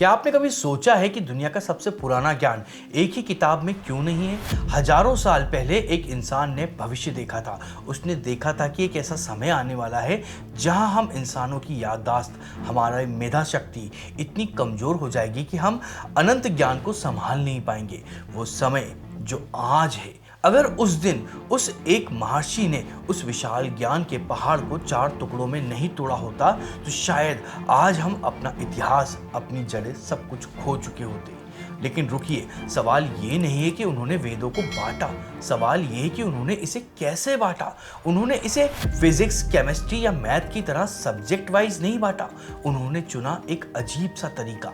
क्या आपने कभी सोचा है कि दुनिया का सबसे पुराना ज्ञान एक ही किताब में क्यों नहीं है? हजारों साल पहले एक इंसान ने भविष्य देखा था। उसने देखा था कि एक ऐसा समय आने वाला है जहां हम इंसानों की याददाश्त, हमारा मेधा शक्ति इतनी कमजोर हो जाएगी कि हम अनंत ज्ञान को संभाल नहीं पाएंगे। वो समय जो आज है। अगर उस दिन उस एक महर्षि ने उस विशाल ज्ञान के पहाड़ को 4 टुकड़ों में नहीं तोड़ा होता तो शायद आज हम अपना इतिहास, अपनी जड़ें, सब कुछ खो चुके होते। लेकिन रुकिए, सवाल ये नहीं है कि उन्होंने वेदों को बांटा, सवाल ये है कि उन्होंने इसे कैसे बांटा। उन्होंने इसे फिजिक्स, केमिस्ट्री या मैथ की तरह सब्जेक्ट वाइज नहीं बांटा। उन्होंने चुना एक अजीब सा तरीका,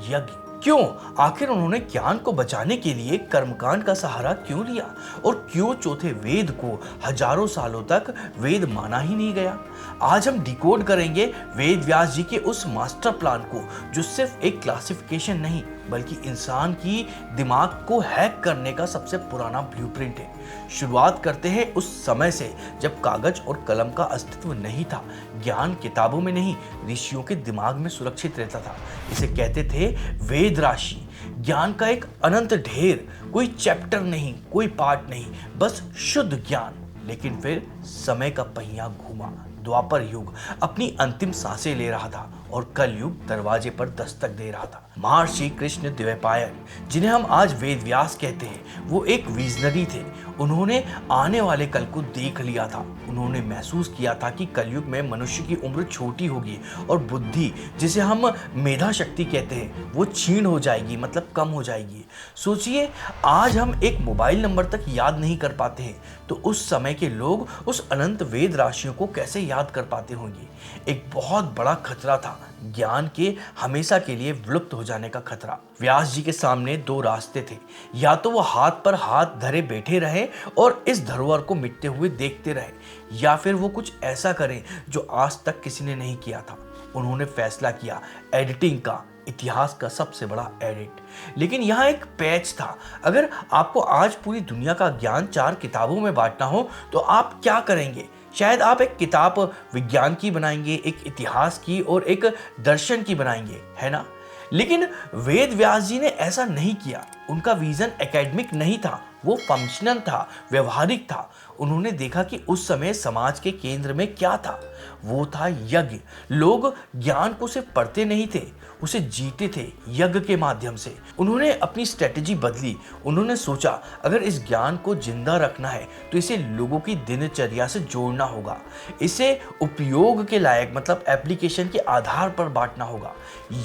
यज्ञ। क्यों? आखिर उन्होंने ज्ञान को बचाने के लिए कर्मकांड का सहारा क्यों लिया? और क्यों चौथे वेद को हजारों सालों तक वेद माना ही नहीं गया? आज हम डिकोड करेंगे वेद व्यास जी के उस मास्टर प्लान को, जो सिर्फ एक क्लासिफिकेशन नहीं बल्कि इंसान की दिमाग को हैक करने का सबसे पुराना ब्लूप्रिंट है। शुरुआत करते हैं उस समय से जब कागज और कलम का अस्तित्व नहीं था। ज्ञान किताबों में नहीं, ऋषियों के दिमाग में सुरक्षित रहता था। इसे कहते थे वेद राशि, ज्ञान का एक अनंत ढेर। कोई चैप्टर नहीं, कोई पार्ट नहीं, बस शुद्ध ज्ञान। लेकिन फिर समय का पहिया घूमा। द्वापर युग अपनी अंतिम सांसें ले रहा था और कल युग दरवाजे पर दस्तक दे रहा था। महर्षि कृष्ण द्वैपायन, जिन्हें हम आज वेद व्यास कहते हैं, वो एक विजनरी थे। उन्होंने आने वाले कल को देख लिया था। उन्होंने महसूस किया था कि कलयुग में मनुष्य की उम्र छोटी होगी और बुद्धि, जिसे हम मेधा शक्ति कहते हैं, वो क्षीण हो जाएगी, मतलब कम हो जाएगी। सोचिए, आज हम एक मोबाइल नंबर तक याद नहीं कर पाते हैं, तो उस समय के लोग उस अनंत वेद राशियों को कैसे याद कर पाते होंगे? एक बहुत बड़ा खतरा था, ज्ञान के हमेशा के लिए विलुप्त हो जाने का खतरा। व्यास जी के सामने 2 रास्ते थे। या तो वो हाथ पर हाथ धरे बैठे रहे और इस धरोहर को मिटते हुए देखते रहे, या फिर वो कुछ ऐसा करें जो आज तक किसी ने नहीं किया था। उन्होंने फैसला किया एडिटिंग का, इतिहास का सबसे बड़ा एडिट। लेकिन यहाँ एक पैच था। अगर आपको आज पूरी दुनिया का ज्ञान 4 किताबों में बांटना हो तो आप क्या करेंगे? शायद आप एक किताब विज्ञान की बनाएंगे, एक इतिहास की और एक दर्शन की बनाएंगे, है ना? लेकिन वेद व्यास जी ने ऐसा नहीं किया। उनका विजन एकेडमिक नहीं था, वो फंक्शनल था, व्यवहारिक था। उन्होंने देखा कि उस समय समाज के केंद्र में क्या था। वो था यज्ञ। लोग ज्ञान को सिर्फ पढ़ते नहीं थे, उसे जीते थे यज्ञ के माध्यम से। उन्होंने अपनी स्ट्रेटेजी बदली। उन्होंने सोचा, अगर इस ज्ञान को जिंदा रखना है तो इसे लोगों की दिनचर्या से जोड़ना होगा। इसे उपयोग के लायक, मतलब एप्लीकेशन के आधार पर बांटना होगा।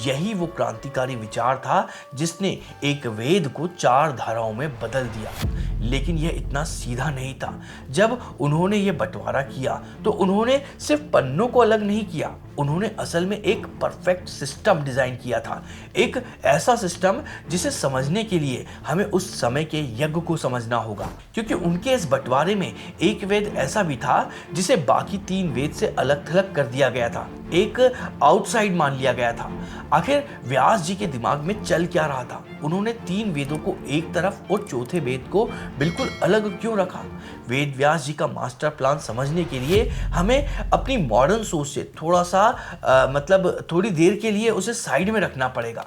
यही वो क्रांतिकारी विचार था जिसने एक वेद को 4 धाराओं में बदल दिया। लेकिन यह इतना सीधा नहीं था। जब उन्होंने ये बंटवारा किया तो उन्होंने सिर्फ पन्नों को अलग नहीं किया, उन्होंने असल में एक परफेक्ट सिस्टम डिजाइन किया था। एक ऐसा सिस्टम जिसे समझने के लिए हमें उस समय के यज्ञ को समझना होगा, क्योंकि उनके इस बंटवारे में एक वेद ऐसा भी था जिसे बाकी 3 वेद से अलग थलग कर दिया गया था, एक आउटसाइड मान लिया गया था। आखिर व्यास जी के दिमाग में चल क्या रहा था? उन्होंने 3 वेदों को एक तरफ और चौथे वेद को बिल्कुल अलग क्यों रखा? वेद व्यास जी का मास्टर प्लान समझने के लिए हमें अपनी मॉडर्न सोच से थोड़ा सा थोड़ी देर के लिए उसे साइड में रखना पड़ेगा।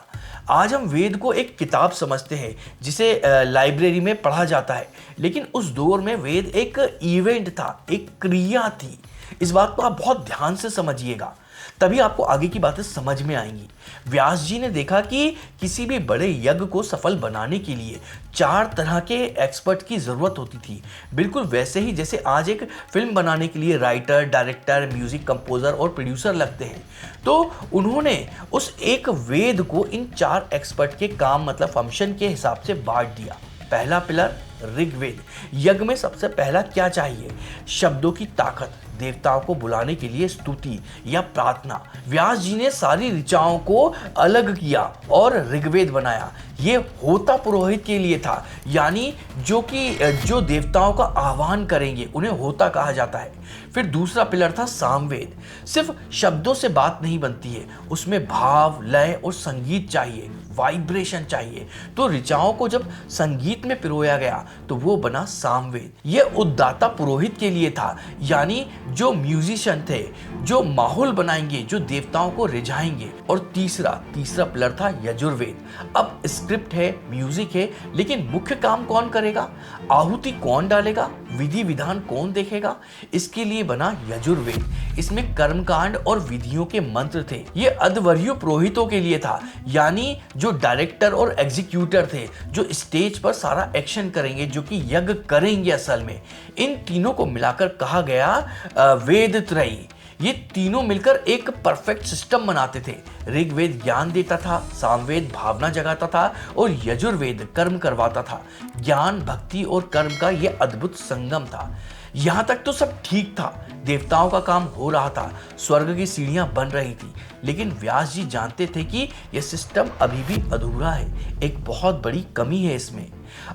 आज हम वेद को एक किताब समझते हैं जिसे लाइब्रेरी में पढ़ा जाता है, लेकिन उस दौर में वेद एक इवेंट था, एक क्रिया थी। इस बात को आप बहुत ध्यान से समझिएगा, तभी आपको आगे की बातें समझ में आएंगी। व्यास जी ने देखा कि किसी भी बड़े यज्ञ को सफल बनाने के लिए 4 तरह के एक्सपर्ट की जरूरत होती थी। बिल्कुल वैसे ही जैसे आज एक फिल्म बनाने के लिए राइटर, डायरेक्टर, म्यूजिक कंपोजर और प्रोड्यूसर लगते हैं। तो उन्होंने उस एक वेद को इन 4 एक्सपर्ट के काम, मतलब फंक्शन के हिसाब से बांट दिया। पहला पिलर ऋग्वेद। यज्ञ में सबसे पहला क्या चाहिए? शब्दों की ताकत, देवताओं को बुलाने के लिए स्तुति या प्रार्थना। व्यास जी ने सारी ऋचाओं को अलग किया और ऋग्वेद बनाया। ये होता पुरोहित के लिए था, यानी जो देवताओं का आह्वान करेंगे उन्हें होता कहा जाता है। फिर दूसरा पिलर था सामवेद। सिर्फ शब्दों से बात नहीं बनती है, उसमें भाव, लय और संगीत चाहिए, वाइब्रेशन चाहिए। तो ऋचाओं को जब संगीत में पिरोया गया तो वो बना सामवेद। ये उद्दाता पुरोहित के लिए था, यानी जो म्यूजिशियन थे, जो माहौल बनाएंगे, जो देवताओं को रिझाएंगे। और तीसरा पिलर था यजुर्वेद। अब स्क्रिप्ट है, म्यूजिक है, लेकिन मुख्य काम कौन करेगा? आहुति कौन डालेगा? विधि विधान कौन देखेगा? इसके लिए बना यजुर्वेद। इसमें कर्मकांड और विधियों के मंत्र थे। ये अध्वर्यु पुरोहितों के लिए था, यानी जो डायरेक्टर और एग्जीक्यूटर थे, जो स्टेज पर सारा एक्शन करेंगे, जो कि यज्ञ करेंगे असल में। इन तीनों को मिलाकर कहा गया वेद त्रयी। ये तीनों मिलकर एक परफेक्ट सिस्टम बनाते थे। ऋग्वेद ज्ञान देता था, सामवेद भावना जगाता था और यजुर्वेद कर्म करवाता था। ज्ञान, भक्ति और कर्म का ये अद्भुत संगम था। यहाँ तक तो सब ठीक था, देवताओं का काम हो रहा था, स्वर्ग की सीढ़ियां बन रही थी। लेकिन व्यास जी जानते थे कि यह सिस्टम अभी भी अधूरा है। एक बहुत बड़ी कमी है इसमें।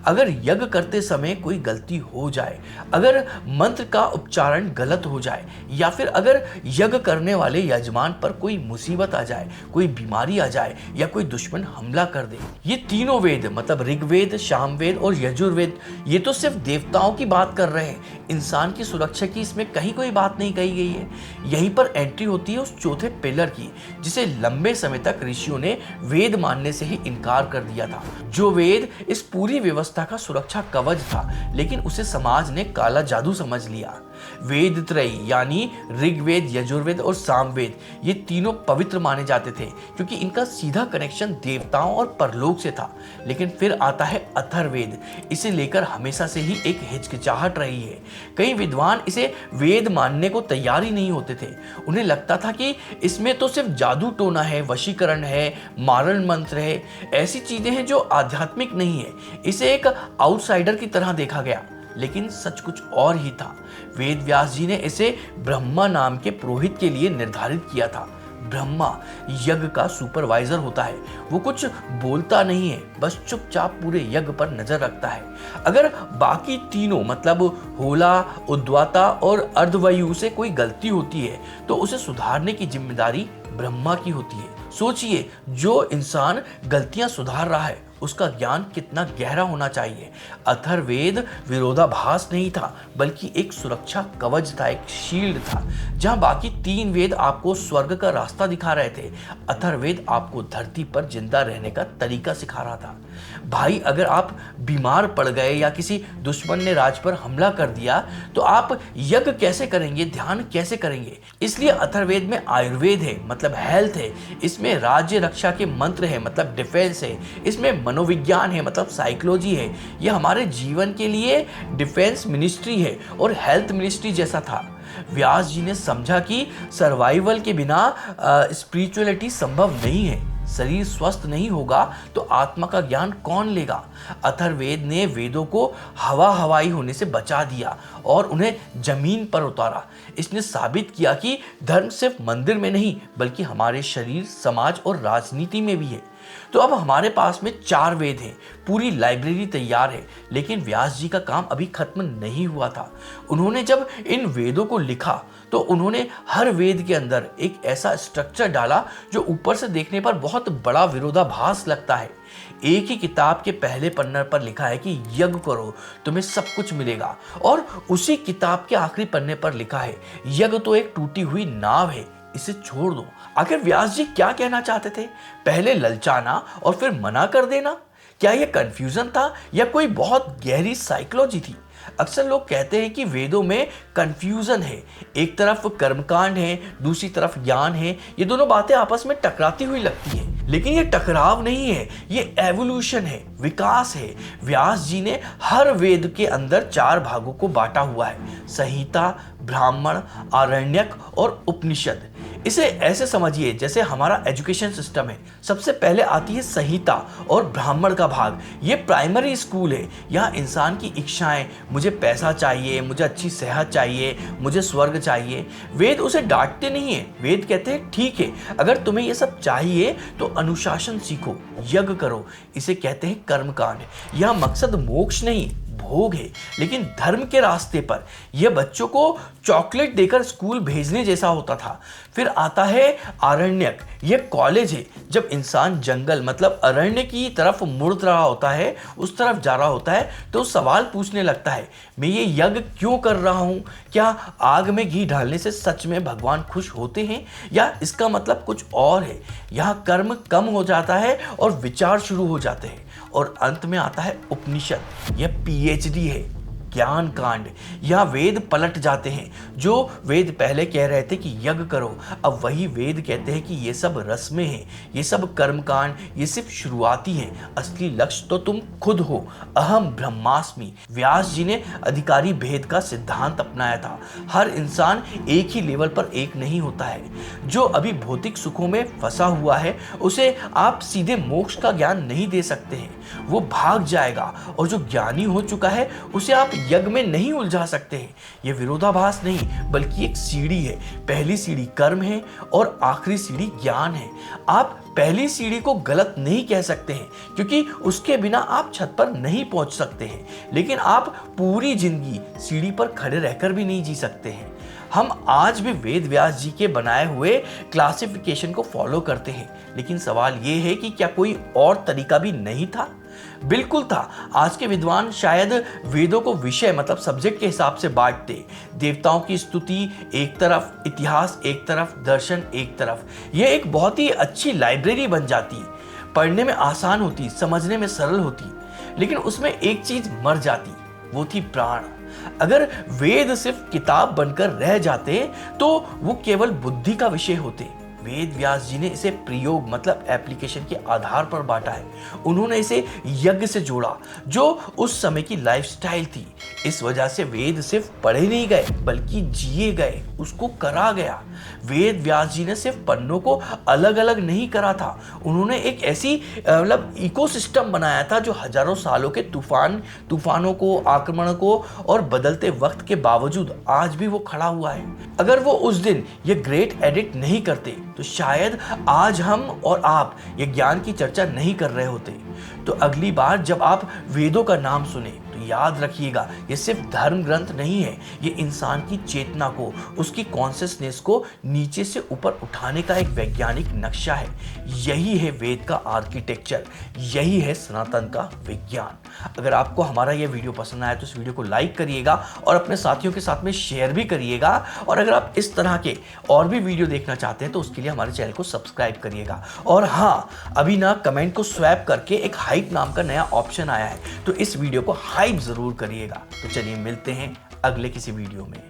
अगर यज्ञ करते समय कोई गलती हो जाए, अगर मंत्र का उच्चारण गलत हो जाए, या फिर अगर यज्ञ करने वाले यजमान पर कोई मुसीबत आ जाए, कोई बीमारी आ जाए, या कोई दुश्मन हमला कर दे, ये तीनों वेद मतलब ऋग्वेद, सामवेद और यजुर्वेद, ये तो सिर्फ देवताओं की बात कर रहे हैं। इंसान की सुरक्षा की इसमें कहीं कोई बात नहीं कही गई है। यहीं पर एंट्री होती है उस चौथे पिलर की, जिसे लंबे समय तक ऋषियों ने वेद मानने से ही इनकार कर दिया था। जो वेद इस पूरी व्यवस्था का सुरक्षा कवच था, लेकिन उसे समाज ने काला जादू समझ लिया। वेद त्रयी यानी ऋग्वेद, यजुर्वेद और सामवेद, ये तीनों पवित्र माने जाते थे क्योंकि इनका सीधा कनेक्शन देवताओं और परलोक से था। लेकिन फिर आता है अथर्ववेद। इसे लेकर हमेशा से ही एक हिचकिचाहट रही है। कई विद्वान इसे वेद मानने को तैयार ही नहीं होते थे। उन्हें लगता था कि इसमें तो सिर्फ जादू टोना है, वशीकरण है, मारण मंत्र है, ऐसी चीजें हैं जो आध्यात्मिक नहीं है। इसे एक आउटसाइडर की तरह देखा गया, लेकिन सच कुछ और ही था। वेद व्यास जी ने इसे ब्रह्मा नाम के पुरोहित के लिए निर्धारित किया था। ब्रह्मा यज्ञ का सुपरवाइजर होता है। वो कुछ बोलता नहीं है, बस चुपचाप पूरे यज्ञ पर नजर रखता है। अगर बाकी तीनों मतलब होला, उद्वाता और अर्धवायु से कोई गलती होती है तो उसे सुधारने की जिम्मेदारी ब्रह्मा की होती है। सोचिए, जो इंसान गलतियां सुधार रहा है उसका ज्ञान कितना गहरा होना चाहिए। अथर्ववेद विरोधाभास नहीं था, बल्कि एक सुरक्षा कवच था, एक शील्ड था। जहां बाकी तीन वेद आपको स्वर्ग का रास्ता दिखा रहे थे, अथर्ववेद आपको धरती पर जिंदा रहने का तरीका सिखा रहा था। भाई, अगर आप बीमार पड़ गए या किसी दुश्मन ने राज पर हमला कर दिया तो आप यज्ञ कैसे करेंगे, ध्यान कैसे करेंगे? इसलिए अथर्ववेद में आयुर्वेद है मतलब हेल्थ है, इसमें राज्य रक्षा के मंत्र है मतलब डिफेंस है, इसमें मनोविज्ञान है मतलब साइकोलॉजी है। यह हमारे जीवन के लिए डिफेंस मिनिस्ट्री है और हेल्थ मिनिस्ट्री जैसा था। व्यास जी ने समझा कि सर्वाइवल के बिना स्पिरिचुअलिटी संभव नहीं है। शरीर स्वस्थ नहीं होगा तो आत्मा का ज्ञान कौन लेगा? अथर्ववेद ने वेदों को हवाई होने से बचा दिया और उन्हें जमीन पर उतारा। इसने साबित किया कि धर्म सिर्फ मंदिर में नहीं बल्कि हमारे शरीर, समाज और राजनीति में भी है। तो अब हमारे पास में 4 वेद हैं, पूरी लाइब्रेरी तैयार है। लेकिन व्यास जी का काम अभी खत्म नहीं हुआ था। उन्होंने जब इन वेदों को लिखा तो उन्होंने हर वेद के अंदर एक ऐसा स्ट्रक्चर डाला जो ऊपर से देखने पर बहुत बड़ा विरोधाभास लगता है। एक ही किताब के पहले पन्ने पर लिखा है कि यज्ञ करो तुम्हें सब कुछ मिलेगा, और उसी किताब के आखिरी पन्ने पर लिखा है यज्ञ तो एक टूटी हुई नाव है, इसे छोड़ दो। आखिर व्यास जी क्या कहना चाहते थे? पहले ललचाना और फिर मना कर देना? क्या यह कंफ्यूजन था या कोई बहुत गहरी साइकोलॉजी थी? अक्सर लोग कहते हैं कि वेदों में कंफ्यूजन है। एक तरफ कर्मकांड है, दूसरी तरफ ज्ञान है। ये दोनों बातें आपस में टकराती हुई लगती है, लेकिन ये टकराव नहीं है, ये एवोल्यूशन है, विकास है। व्यास जी ने हर वेद के अंदर 4 भागों को बांटा हुआ है: संहिता, ब्राह्मण, आरण्यक और उपनिषद। इसे ऐसे समझिए जैसे हमारा एजुकेशन सिस्टम है। सबसे पहले आती है संहिता और ब्राह्मण का भाग। ये प्राइमरी स्कूल है। यहाँ इंसान की इच्छाएं, मुझे पैसा चाहिए, मुझे अच्छी सेहत चाहिए, मुझे स्वर्ग चाहिए। वेद उसे डांटते नहीं है। वेद कहते हैं ठीक है, अगर तुम्हें ये सब चाहिए तो अनुशासन सीखो, यज्ञ करो। इसे कहते हैं कर्मकांड। यहाँ मकसद मोक्ष नहीं, भोग है, लेकिन धर्म के रास्ते पर यह बच्चों को चॉकलेट देकर स्कूल भेजने जैसा होता था। फिर आता है आरण्यक, यह कॉलेज है। जब इंसान जंगल मतलब अरण्य की तरफ मुड़ रहा होता है, उस तरफ जा रहा होता है, तो सवाल पूछने लगता है, मैं ये यज्ञ क्यों कर रहा हूं? क्या आग में घी डालने से सच में भगवान खुश होते हैं, या इसका मतलब कुछ और है? यहाँ कर्म कम हो जाता है और विचार शुरू हो जाते हैं। और अंत में आता है उपनिषद, यह पीएचडी है, ज्ञान कांड। यहाँ वेद पलट जाते हैं। जो वेद पहले कह रहे थे कि यज्ञ करो, अब वही वेद कहते हैं कि ये सब रस्में हैं, ये सब कर्म कांड, ये सिर्फ शुरुआती हैं, असली लक्ष्य तो तुम खुद हो। अहम ब्रह्मास्मि। व्यास जी ने अधिकारी भेद का सिद्धांत अपनाया था। हर इंसान एक ही लेवल पर एक नहीं होता है। जो अभी भौतिक सुखों में फंसा हुआ है, उसे आप सीधे मोक्ष का ज्ञान नहीं दे सकते हैं, वो भाग जाएगा। और जो ज्ञानी हो चुका है, उसे आप यज्ञ में नहीं उलझा सकते हैं। यह विरोधाभास नहीं, बल्कि एक सीढ़ी है। पहली सीढ़ी कर्म है और आखिरी सीढ़ी ज्ञान है। आप पहली सीढ़ी को गलत नहीं कह सकते हैं, क्योंकि उसके बिना आप छत पर नहीं पहुंच सकते हैं, लेकिन आप पूरी जिंदगी सीढ़ी पर खड़े रहकर भी नहीं जी सकते हैं। हम आज भी वेद व्यास जी के बनाए हुए क्लासिफिकेशन को फॉलो करते हैं, लेकिन सवाल ये है कि क्या कोई और तरीका भी नहीं था? बिल्कुल था। आज के विद्वान शायद वेदों को विषय मतलब सब्जेक्ट के हिसाब से बांटते। देवताओं की स्तुति एक तरफ, इतिहास एक तरफ, दर्शन एक तरफ। यह एक बहुत ही अच्छी लाइब्रेरी बन जाती, पढ़ने में आसान होती, समझने में सरल होती, लेकिन उसमें एक चीज मर जाती, वो थी प्राण। अगर वेद सिर्फ किताब बनकर रह जाते तो वो केवल बुद्धि का विषय होते। वेद व्यास जी ने इसे प्रयोग मतलब एप्लीकेशन के आधार पर बांटा है। उन्होंने इसे यज्ञ से जोड़ा, जो उस समय की लाइफस्टाइल थी। इस वजह से वेद सिर्फ पढ़े नहीं गए, बल्कि जिए गए, उसको करा गया। वेद व्यास जी ने सिर्फ पन्नों को अलग अलग नहीं करा था, उन्होंने एक ऐसी मतलब इकोसिस्टम बनाया था जो हजारों सालों के तूफानों को, आक्रमण को और बदलते वक्त के बावजूद आज भी वो खड़ा हुआ है। अगर वो उस दिन ये ग्रेट एडिट नहीं करते, तो शायद आज हम और आप ये ज्ञान की चर्चा नहीं कर रहे होते। तो अगली बार जब आप वेदों का नाम सुने, तो याद रखिएगा, ये सिर्फ धर्म ग्रंथ नहीं है, ये इंसान की चेतना को, उसकी कॉन्शियसनेस को नीचे से ऊपर उठाने का एक वैज्ञानिक नक्शा है। यही है वेद का आर्किटेक्चर, यही है सनातन का विज्ञान। अगर आपको हमारा यह वीडियो पसंद आया तो इस वीडियो को लाइक करिएगा और अपने साथियों के साथ में शेयर भी करिएगा। और अगर आप इस तरह के और भी वीडियो देखना चाहते हैं तो उसके लिए हमारे चैनल को सब्सक्राइब करिएगा। और हाँ, अभी ना कमेंट को स्वैप करके एक हाइप नाम का नया ऑप्शन आया है, तो इस वीडियो को हाइप जरूर करिएगा। तो चलिए मिलते हैं अगले किसी वीडियो में।